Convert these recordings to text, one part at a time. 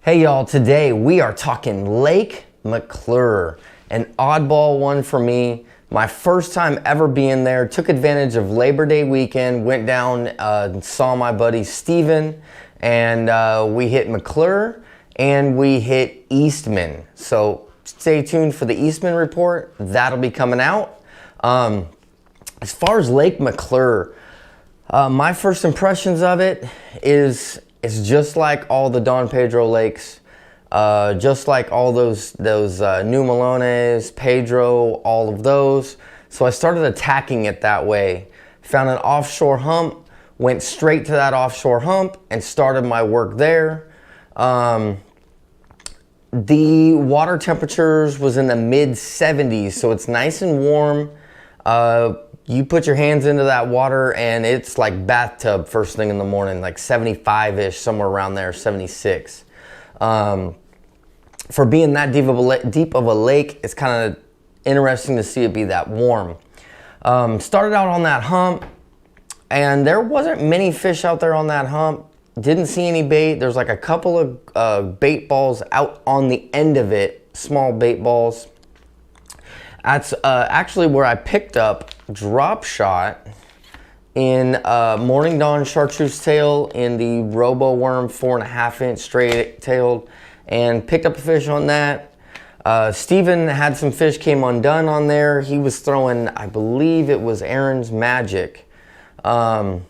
Hey y'all, today we are talking Lake McClure, an oddball one for me. My first time ever being there, took advantage of Labor Day weekend, went down and saw my buddy Steven, and we hit McClure and we hit Eastman. So stay tuned for the Eastman report, that'll be coming out. As far as Lake McClure, my first impressions of it is it's just like all the Don Pedro lakes, just like all those New Melones, Pedro, all of those. So I started attacking it that way. Found an offshore hump, went straight to that offshore hump and started my work there. The water temperatures was in the mid 70s, so it's nice and warm. You put your hands into that water and it's like bathtub first thing in the morning, like 75-ish, somewhere around there, 76. For being that deep of a lake, it's kind of interesting to see it be that warm. Started out on that hump and there wasn't many fish out there on that hump. Didn't see any bait. There's like a couple of bait balls out on the end of it, small bait balls. That's actually where I picked up drop shot in Morning Dawn chartreuse tail in the Robo Worm 4.5-inch straight tailed, and picked up a fish on that. Steven had some fish came undone on there. He was throwing, I believe it was Aaron's Magic. It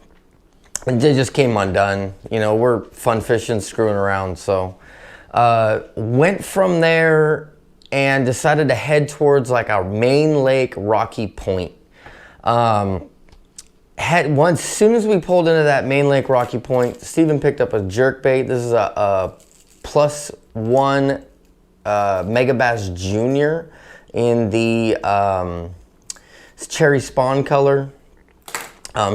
just came undone. You know, we're fun fishing, screwing around. So went from there and decided to head towards like our main lake, Rocky Point. As soon as we pulled into that main lake, Rocky Point, Steven picked up a jerkbait. This is a +1 Megabass Junior in the cherry spawn color.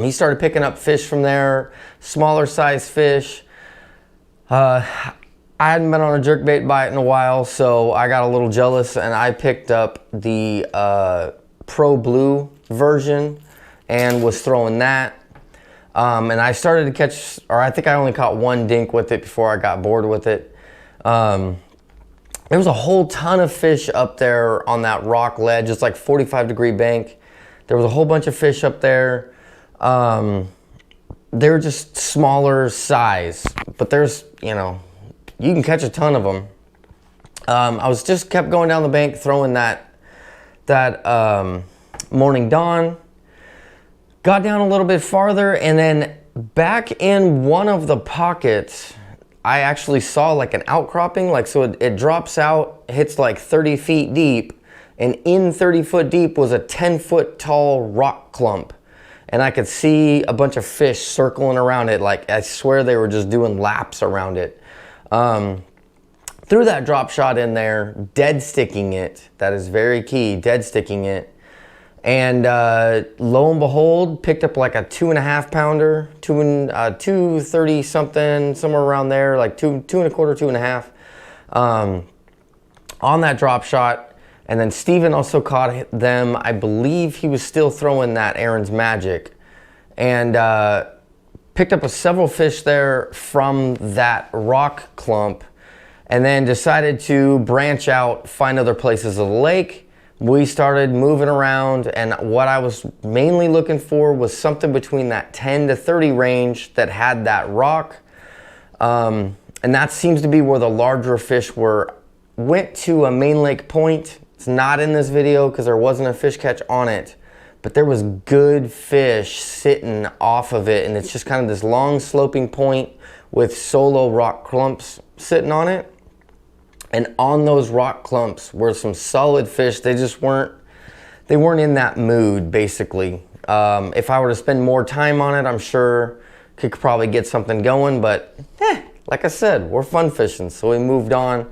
He started picking up fish from there, smaller size fish. I hadn't been on a jerkbait bite in a while, so I got a little jealous and I picked up the Pro Blue version and was throwing that. And I started to catch, or I think I only caught one dink with it before I got bored with it. There was a whole ton of fish up there on that rock ledge. It's like 45-degree bank. There was a whole bunch of fish up there. They were just smaller size, but there's, you know, you can catch a ton of them. I was just kept going down the bank throwing that Morning Dawn. Got down a little bit farther and then back in one of the pockets, I actually saw like an outcropping. Like, so it drops out, hits like 30 feet deep, and in 30 foot deep was a 10-foot tall rock clump. And I could see a bunch of fish circling around it. Like, I swear they were just doing laps around it. Threw that drop shot in there, dead sticking it. That is very key, dead sticking it. And lo and behold, picked up like a 2.5 pounder, 230 something, somewhere around there, like 2.25, 2.5, on that drop shot. And then Steven also caught them. I believe he was still throwing that Aaron's Magic, and picked up several fish there from that rock clump, and then decided to branch out, find other places of the lake. We started moving around, and what I was mainly looking for was something between that 10 to 30 range that had that rock. And that seems to be where the larger fish were. Went to a main lake point. It's not in this video because there wasn't a fish catch on it, but there was good fish sitting off of it, and it's just kind of this long sloping point with solo rock clumps sitting on it. And on those rock clumps were some solid fish. They just weren't in that mood, basically. If I were to spend more time on it, I'm sure could probably get something going, but like I said, we're fun fishing, so we moved on.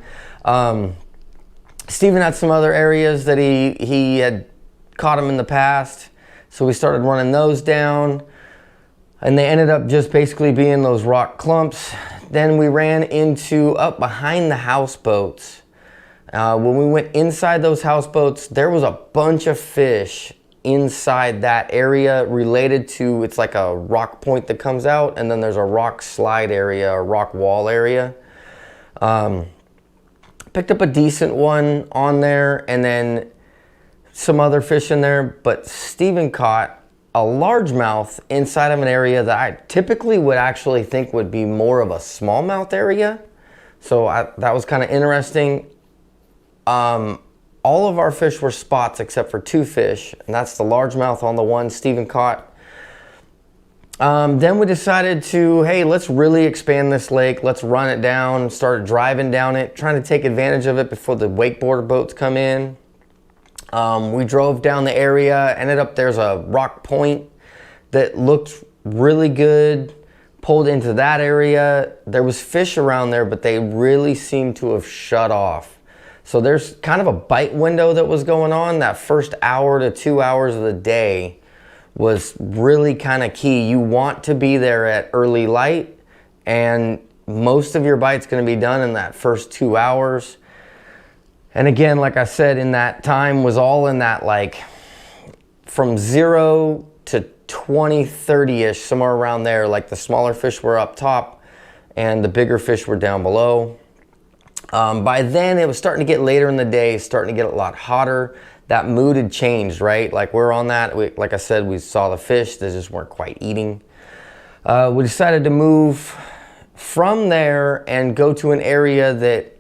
Steven had some other areas that he had caught him in the past, so we started running those down, and they ended up just basically being those rock clumps. Then we ran into up behind the houseboats. When we went inside those houseboats, there was a bunch of fish inside that area related to, it's like a rock point that comes out, and then there's a rock slide area, a rock wall area. Picked up a decent one on there, and then some other fish in there, but Steven caught a largemouth inside of an area that I typically would actually think would be more of a smallmouth area. So that was kind of interesting. All of our fish were spots except for 2 fish, and that's the largemouth on the one Steven caught. Then we decided to, hey, let's really expand this lake. Let's run it down, started driving down it, trying to take advantage of it before the wakeboard boats come in. We drove down the area, ended up there's a rock point that looked really good, pulled into that area. There was fish around there, but they really seemed to have shut off. So there's kind of a bite window that was going on. That first hour to 2 hours of the day was really kind of key. You want to be there at early light, and most of your bite's going to be done in that first 2 hours. And again, like I said, in that time was all in that, like, from 0 to 20, 30-ish, somewhere around there. Like, the smaller fish were up top and the bigger fish were down below. By then, it was starting to get later in the day, starting to get a lot hotter. That mood had changed, right? Like, we're on that. Like I said, we saw the fish. They just weren't quite eating. We decided to move from there and go to an area that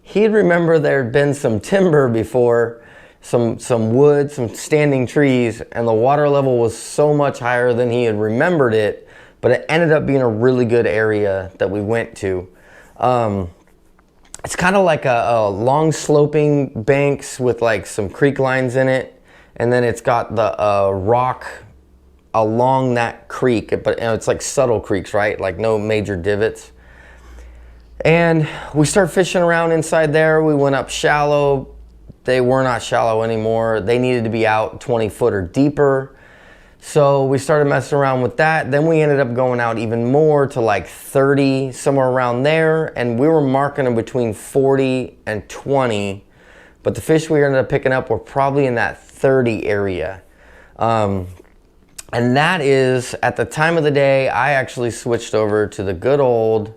he'd remember there had been some timber before, some wood, some standing trees, and the water level was so much higher than he had remembered it, but it ended up being a really good area that we went to. It's kind of like a long sloping banks with like some creek lines in it, and then it's got the rock along that creek, but it's like subtle creeks, right? Like no major divots. And we started fishing around inside there. We went up shallow. They were not shallow anymore. They needed to be out 20 foot or deeper. So we started messing around with that. Then we ended up going out even more to like 30, somewhere around there. And we were marking them between 40 and 20. But the fish we ended up picking up were probably in that 30 area. And that is, at the time of the day, I actually switched over to the good old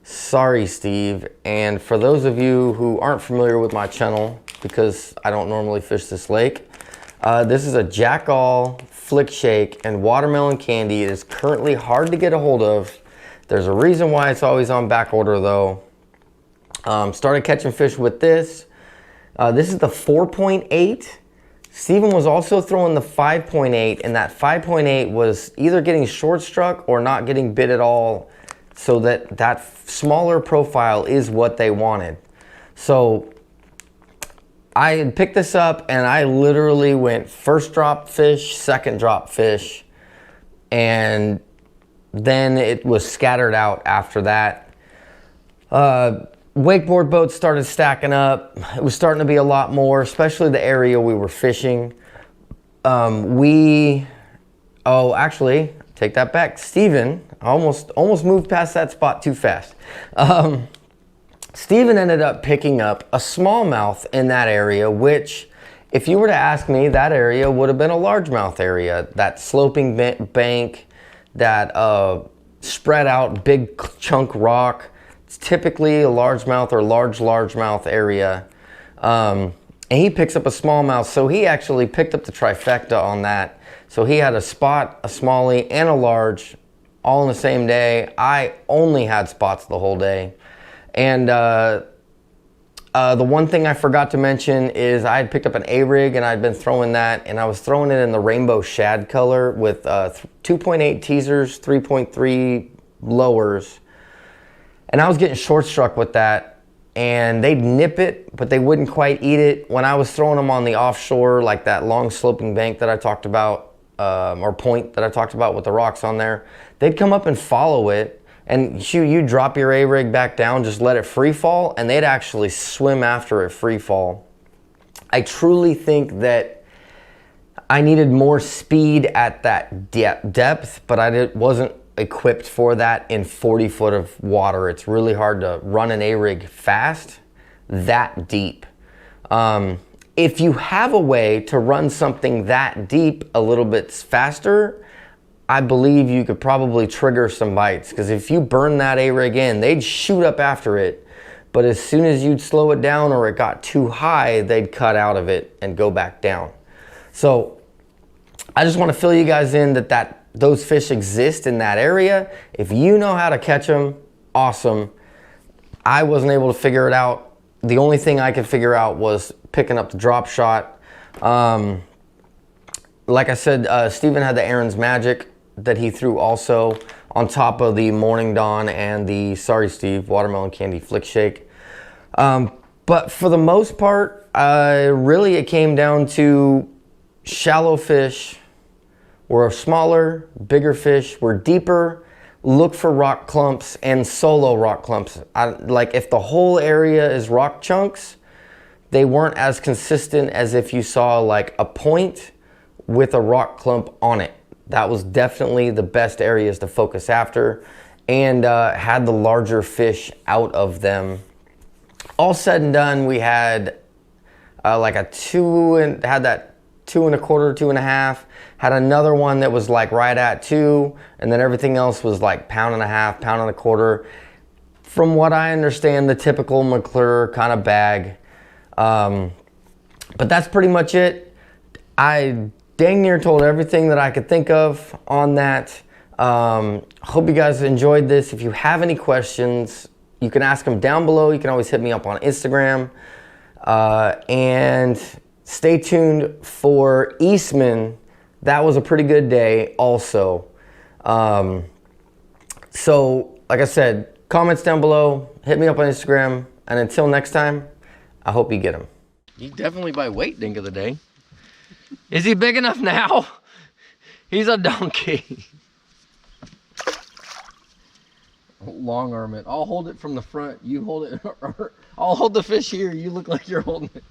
Sorry Steve. And for those of you who aren't familiar with my channel, because I don't normally fish this lake, this is a jack-all, flick shake, and watermelon candy. It is currently hard to get a hold of. There's a reason why it's always on back order though. Started catching fish with this. This is the 4.8. Steven was also throwing the 5.8, and that 5.8 was either getting short struck or not getting bit at all. So that smaller profile is what they wanted. So I had picked this up and I literally went first drop fish, second drop fish, and then it was scattered out after that. Wakeboard boats started stacking up. It was starting to be a lot more, especially the area we were fishing. Actually, take that back. Steven, I almost moved past that spot too fast. Steven ended up picking up a smallmouth in that area, which, if you were to ask me, that area would have been a largemouth area. That sloping bank, that spread out big chunk rock. It's typically a largemouth or largemouth area. And he picks up a smallmouth, so he actually picked up the trifecta on that. So he had a spot, a smallie, and a large all in the same day. I only had spots the whole day. And the one thing I forgot to mention is I had picked up an A-rig and I'd been throwing that, and I was throwing it in the rainbow shad color with 2.8 teasers, 3.3 lowers. And I was getting short struck with that, and they'd nip it, but they wouldn't quite eat it. When I was throwing them on the offshore, like that long sloping bank that I talked about, or point that I talked about with the rocks on there, they'd come up and follow it. And shoot, you drop your A-rig back down, just let it free fall, and they'd actually swim after it free fall. I truly think that I needed more speed at that depth, but I wasn't equipped for that in 40 foot of water. It's really hard to run an A-rig fast that deep. If you have a way to run something that deep a little bit faster, I believe you could probably trigger some bites, because if you burn that A-rig in, they'd shoot up after it. but as soon as you'd slow it down or it got too high, they'd cut out of it and go back down. So I just want to fill you guys in that those fish exist in that area. If you know how to catch them, awesome. I wasn't able to figure it out. The only thing I could figure out was picking up the drop shot. Like I said, Steven had the Aaron's Magic that he threw also on top of the Morning Dawn and the Sorry Steve Watermelon Candy Flick Shake. But for the most part, really it came down to shallow fish were smaller, bigger fish were deeper. Look for rock clumps and solo rock clumps. Like if the whole area is rock chunks, they weren't as consistent as if you saw like a point with a rock clump on it. That was definitely the best areas to focus after, and had the larger fish out of them. All said and done, we had like a 2 and 2.25, 2.5. Had another one that was like right at 2, and then everything else was like 1.5 pounds, 1.25 pounds. From what I understand, the typical McClure kind of bag. But that's pretty much it. I dang near told everything that I could think of on that. Hope you guys enjoyed this. If you have any questions, you can ask them down below. You can always hit me up on Instagram. And stay tuned for Eastman. That was a pretty good day also. So, like I said, comments down below. Hit me up on Instagram. And until next time, I hope you get them. He's definitely by weight dink of the day. Is he big enough now? He's a donkey. Long arm it. I'll hold it from the front. You hold it. I'll hold the fish here. You look like you're holding it.